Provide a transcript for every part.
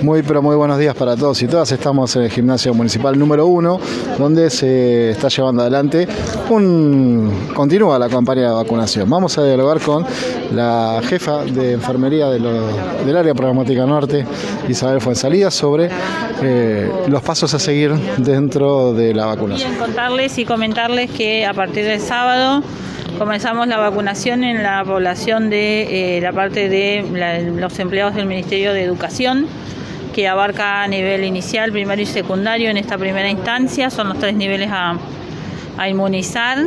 Muy buenos días para todos y todas. Estamos en el Gimnasio Municipal número 1, donde se está llevando adelante continúa la campaña de vacunación. Vamos a dialogar con la jefa de enfermería del área programática norte, Isabel Fuenzalía, sobre los pasos a seguir dentro de la vacunación. Bien, contarles y comentarles que a partir del sábado comenzamos la vacunación en la población de la parte de los empleados del Ministerio de Educación, que abarca a nivel inicial, primario y secundario en esta primera instancia. Son los 3 niveles a inmunizar,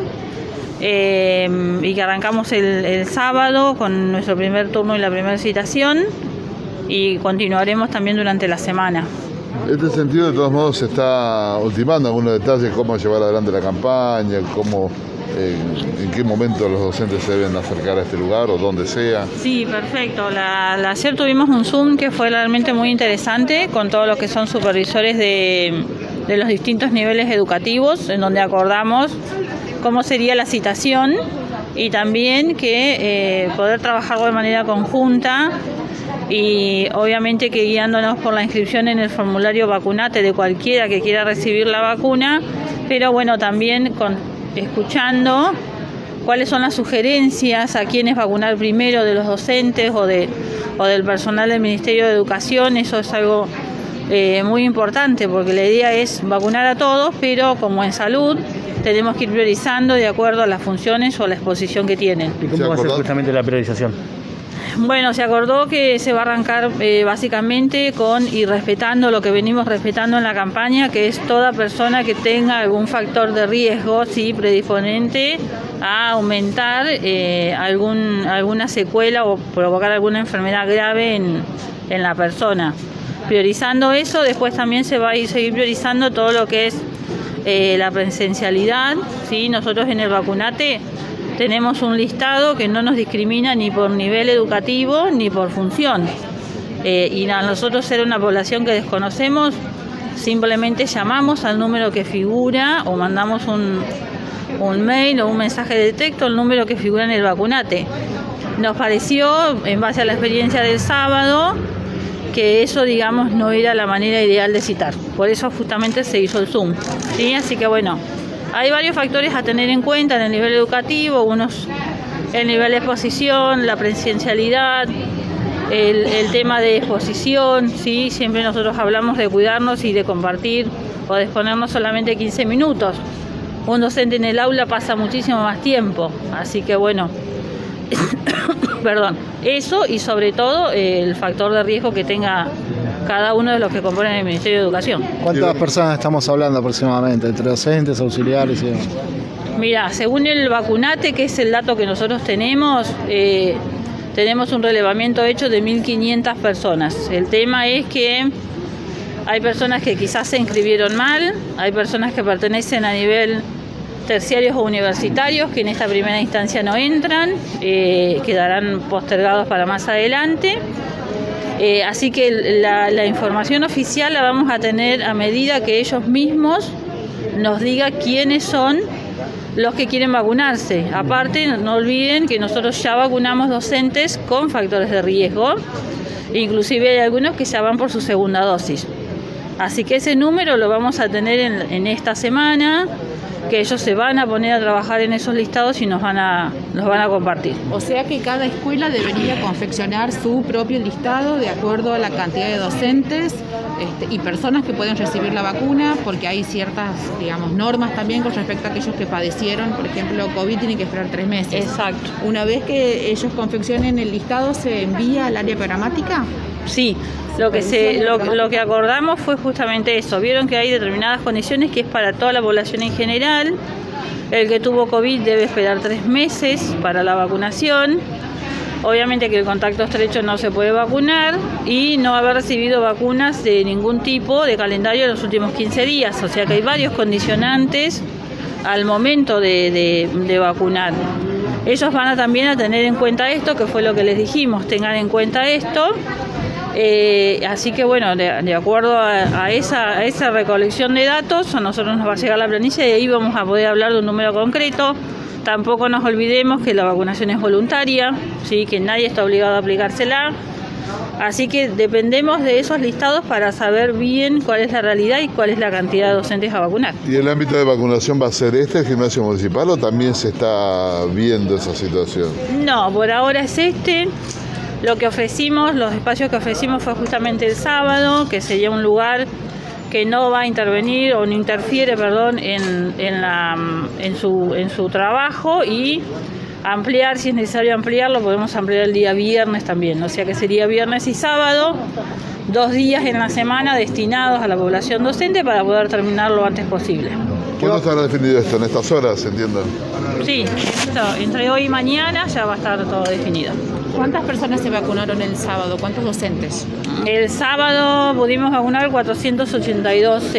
y que arrancamos el sábado con nuestro primer turno y la primera citación, y continuaremos también durante la semana. En este sentido, de todos modos, se está ultimando algunos detalles, cómo llevar adelante la campaña, en qué momento los docentes se deben acercar a este lugar o donde sea. Sí, perfecto. Ayer tuvimos un Zoom que fue realmente muy interesante con todos los que son supervisores de los distintos niveles educativos, en donde acordamos cómo sería la citación y también que poder trabajar de manera conjunta, y obviamente que guiándonos por la inscripción en el formulario vacunate de cualquiera que quiera recibir la vacuna, pero bueno, también escuchando cuáles son las sugerencias a quiénes vacunar primero, de los docentes o del personal del Ministerio de Educación. Eso es algo muy importante, porque la idea es vacunar a todos, pero como en salud tenemos que ir priorizando de acuerdo a las funciones o la exposición que tienen. ¿Y cómo va a ser justamente la priorización? Bueno, se acordó que se va a arrancar básicamente y respetando lo que venimos respetando en la campaña, que es toda persona que tenga algún factor de riesgo, sí, predisponente a aumentar alguna secuela o provocar alguna enfermedad grave en la persona. Priorizando eso, después también se va a seguir priorizando todo lo que es la presencialidad, ¿sí? Nosotros en el vacunate tenemos un listado que no nos discrimina ni por nivel educativo ni por función. Y a nosotros ser una población que desconocemos, simplemente llamamos al número que figura o mandamos un mail o un mensaje de texto al número que figura en el vacunate. Nos pareció, en base a la experiencia del sábado, que eso, digamos, no era la manera ideal de citar. Por eso justamente se hizo el Zoom, ¿sí? Así que bueno, hay varios factores a tener en cuenta en el nivel educativo, el nivel de exposición, la presencialidad, el tema de exposición, ¿sí? Siempre nosotros hablamos de cuidarnos y de compartir o de exponernos solamente 15 minutos. Un docente en el aula pasa muchísimo más tiempo, así que bueno, perdón, eso, y sobre todo el factor de riesgo que tenga cada uno de los que componen el Ministerio de Educación. ¿Cuántas personas estamos hablando aproximadamente, entre docentes, auxiliares y demás? Mira, según el vacunate, que es el dato que nosotros tenemos un relevamiento hecho de 1.500 personas. El tema es que hay personas que quizás se inscribieron mal, hay personas que pertenecen a nivel terciarios o universitarios que en esta primera instancia no entran, quedarán postergados para más adelante. Así que la información oficial la vamos a tener a medida que ellos mismos nos digan quiénes son los que quieren vacunarse. Aparte, no olviden que nosotros ya vacunamos docentes con factores de riesgo, inclusive hay algunos que ya van por su segunda dosis. Así que ese número lo vamos a tener en esta semana, que ellos se van a poner a trabajar en esos listados y nos van a compartir. O sea que cada escuela debería confeccionar su propio listado de acuerdo a la cantidad de docentes y personas que pueden recibir la vacuna, porque hay ciertas, digamos, normas también con respecto a aquellos que padecieron, por ejemplo, COVID, tienen que esperar 3 meses. Exacto. Una vez que ellos confeccionen el listado, ¿se envía al área programática? Sí. Lo que acordamos fue justamente eso. Vieron que hay determinadas condiciones que es para toda la población en general. El que tuvo COVID debe esperar 3 meses para la vacunación. Obviamente que el contacto estrecho no se puede vacunar y no haber recibido vacunas de ningún tipo de calendario en los últimos 15 días. O sea que hay varios condicionantes al momento de vacunar. Ellos van también a tener en cuenta esto, que fue lo que les dijimos, tengan en cuenta esto. Así que bueno, de acuerdo a esa recolección de datos, a nosotros nos va a llegar la planilla y ahí vamos a poder hablar de un número concreto Tampoco nos olvidemos que la vacunación es voluntaria, ¿sí? Que nadie está obligado a aplicársela. Así que dependemos de esos listados para saber bien cuál es la realidad y cuál es la cantidad de docentes a vacunar. ¿Y el ámbito de vacunación va a ser el gimnasio municipal o también se está viendo esa situación? No, por ahora es este. Lo que ofrecimos, los espacios que ofrecimos fue justamente el sábado, que sería un lugar que no va a intervenir o no interfiere, en su trabajo, y ampliar, si es necesario ampliarlo, podemos ampliar el día viernes también, o sea que sería viernes y sábado, 2 días en la semana destinados a la población docente para poder terminar lo antes posible. ¿Cuándo estará definido esto? ¿En estas horas, entiendo? Sí, entre hoy y mañana ya va a estar todo definido. ¿Cuántas personas se vacunaron el sábado? ¿Cuántos docentes? El sábado pudimos vacunar 482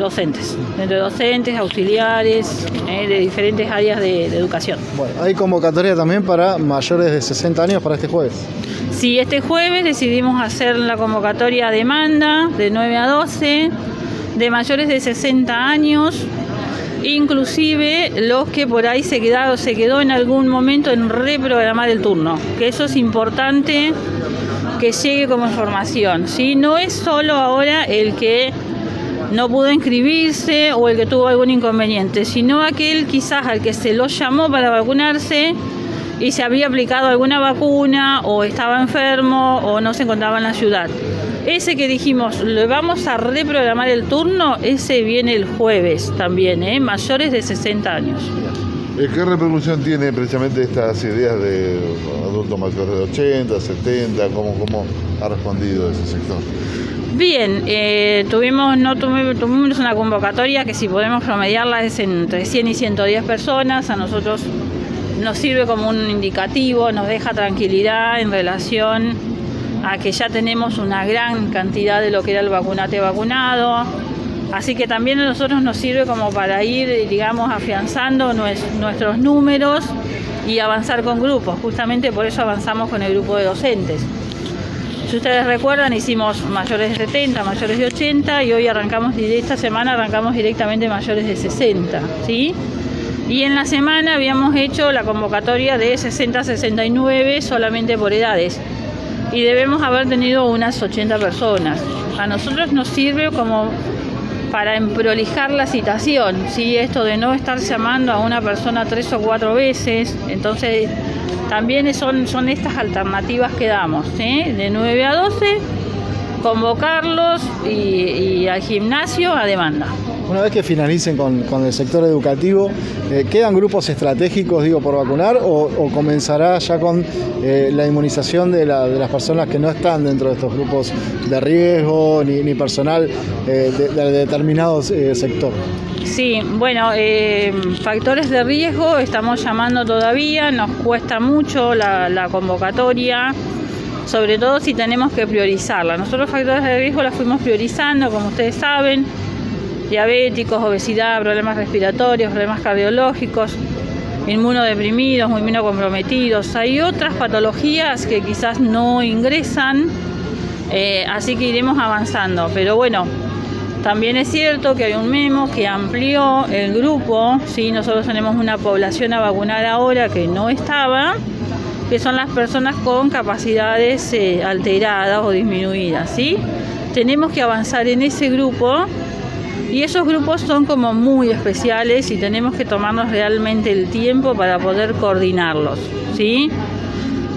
docentes, entre docentes, auxiliares, de diferentes áreas de educación. Bueno, hay convocatoria también para mayores de 60 años para este jueves. Sí, este jueves decidimos hacer la convocatoria a demanda de 9 a 12 de mayores de 60 años, inclusive los que por ahí se quedó en algún momento en reprogramar el turno, que eso es importante que llegue como información, ¿sí? No es solo ahora el que no pudo inscribirse o el que tuvo algún inconveniente, sino aquel quizás al que se lo llamó para vacunarse y se había aplicado alguna vacuna o estaba enfermo o no se encontraba en la ciudad. Ese que dijimos, le vamos a reprogramar el turno, ese viene el jueves también, mayores de 60 años. ¿Qué repercusión tiene precisamente estas ideas de adultos mayores de 80, 70? ¿Cómo ha respondido ese sector? Bien, tuvimos una convocatoria que, si podemos promediarla, es entre 100 y 110 personas. A nosotros nos sirve como un indicativo, nos deja tranquilidad en relación a que ya tenemos una gran cantidad de lo que era el vacunate vacunado. Así que también a nosotros nos sirve como para ir, digamos, afianzando nuestros números y avanzar con grupos. Justamente por eso avanzamos con el grupo de docentes. Si ustedes recuerdan, hicimos mayores de 70, mayores de 80 y hoy esta semana arrancamos directamente mayores de 60, ¿sí? Y en la semana habíamos hecho la convocatoria de 60 a 69 solamente por edades. Y debemos haber tenido unas 80 personas. A nosotros nos sirve como para emprolijar la citación, ¿sí? Esto de no estar llamando a una persona 3 o 4 veces. Entonces también son estas alternativas que damos, ¿sí? De 9 a 12, convocarlos y al gimnasio a demanda. Una vez que finalicen con el sector educativo, ¿quedan grupos estratégicos, por vacunar o comenzará ya con la inmunización de las personas que no están dentro de estos grupos de riesgo ni personal de determinado sector? Sí, bueno, factores de riesgo estamos llamando todavía, nos cuesta mucho la convocatoria, sobre todo si tenemos que priorizarla. Nosotros factores de riesgo las fuimos priorizando, como ustedes saben: diabéticos, obesidad, problemas respiratorios, problemas cardiológicos, inmunodeprimidos, muy inmunocomprometidos. Hay otras patologías que quizás no ingresan, así que iremos avanzando. Pero bueno, también es cierto que hay un memo que amplió el grupo, ¿sí? Nosotros tenemos una población a vacunar ahora que no estaba, que son las personas con capacidades alteradas o disminuidas, ¿sí? Tenemos que avanzar en ese grupo. Y esos grupos son como muy especiales y tenemos que tomarnos realmente el tiempo para poder coordinarlos, ¿sí?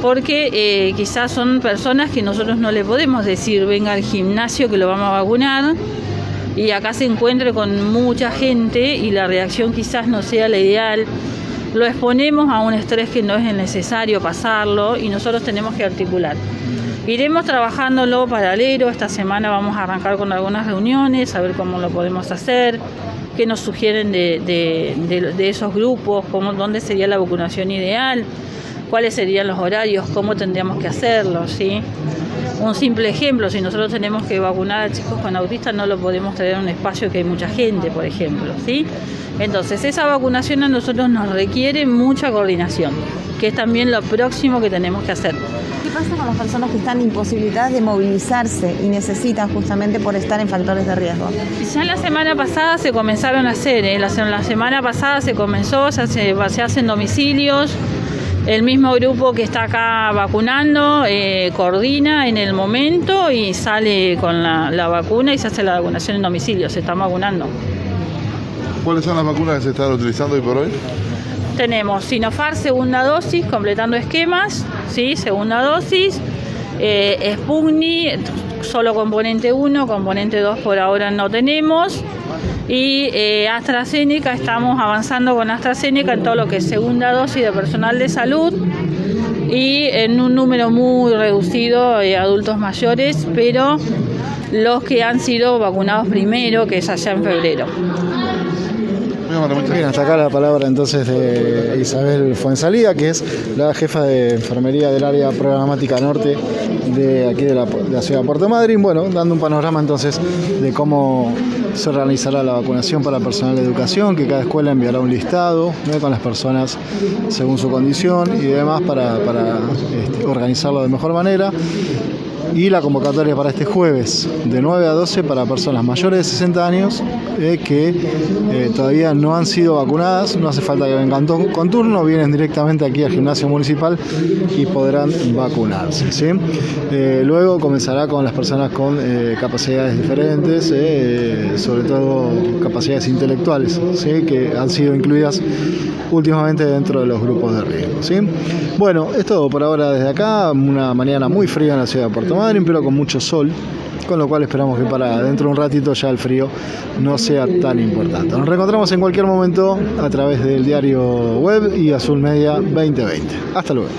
Porque quizás son personas que nosotros no le podemos decir venga al gimnasio que lo vamos a vacunar y acá se encuentre con mucha gente y la reacción quizás no sea la ideal. Lo exponemos a un estrés que no es necesario pasarlo y nosotros tenemos que articular. Iremos trabajándolo paralelo. Esta semana vamos a arrancar con algunas reuniones, a ver cómo lo podemos hacer, qué nos sugieren de esos grupos, dónde sería la vacunación ideal, cuáles serían los horarios, cómo tendríamos que hacerlo, ¿sí? Un simple ejemplo: si nosotros tenemos que vacunar a chicos con autistas, no lo podemos traer a un espacio que hay mucha gente, por ejemplo, ¿sí? Entonces, esa vacunación a nosotros nos requiere mucha coordinación, que es también lo próximo que tenemos que hacer. pasa con las personas que están imposibilitadas de movilizarse y necesitan justamente por estar en factores de riesgo? Ya la semana pasada se comenzaron a hacer, la semana pasada se comenzó, se hacen domicilios. El mismo grupo que está acá vacunando coordina en el momento y sale con la vacuna y se hace la vacunación en domicilio, se están vacunando. ¿Cuáles son las vacunas que se están utilizando hoy por hoy? Tenemos Sinopharm segunda dosis, completando esquemas, ¿sí? Segunda dosis, Sputnik, solo componente 1, componente 2 por ahora no tenemos. Y AstraZeneca, estamos avanzando con AstraZeneca en todo lo que es segunda dosis de personal de salud y en un número muy reducido de adultos mayores, pero los que han sido vacunados primero, que es allá en febrero. Bien, hasta acá la palabra entonces de Isabel Fuensalida, que es la jefa de enfermería del área programática norte de aquí de la ciudad de Puerto Madryn. Bueno, dando un panorama entonces de cómo se organizará la vacunación para personal de educación, que cada escuela enviará un listado, ¿no?, con las personas según su condición y demás para organizarlo de mejor manera. Y la convocatoria para este jueves de 9 a 12 para personas mayores de 60 años que todavía no han sido vacunadas. No hace falta que vengan con turno, vienen directamente aquí al gimnasio municipal y podrán vacunarse, ¿sí? Luego comenzará con las personas con capacidades diferentes, sobre todo capacidades intelectuales, ¿sí?, que han sido incluidas últimamente dentro de los grupos de riesgo, ¿sí? Bueno, es todo por ahora desde acá. Una mañana muy fría en la ciudad de Puerto Madryn, pero con mucho sol, con lo cual esperamos que para dentro de un ratito ya el frío no sea tan importante. Nos reencontramos en cualquier momento a través del diario web y Azul Media 2020. Hasta luego.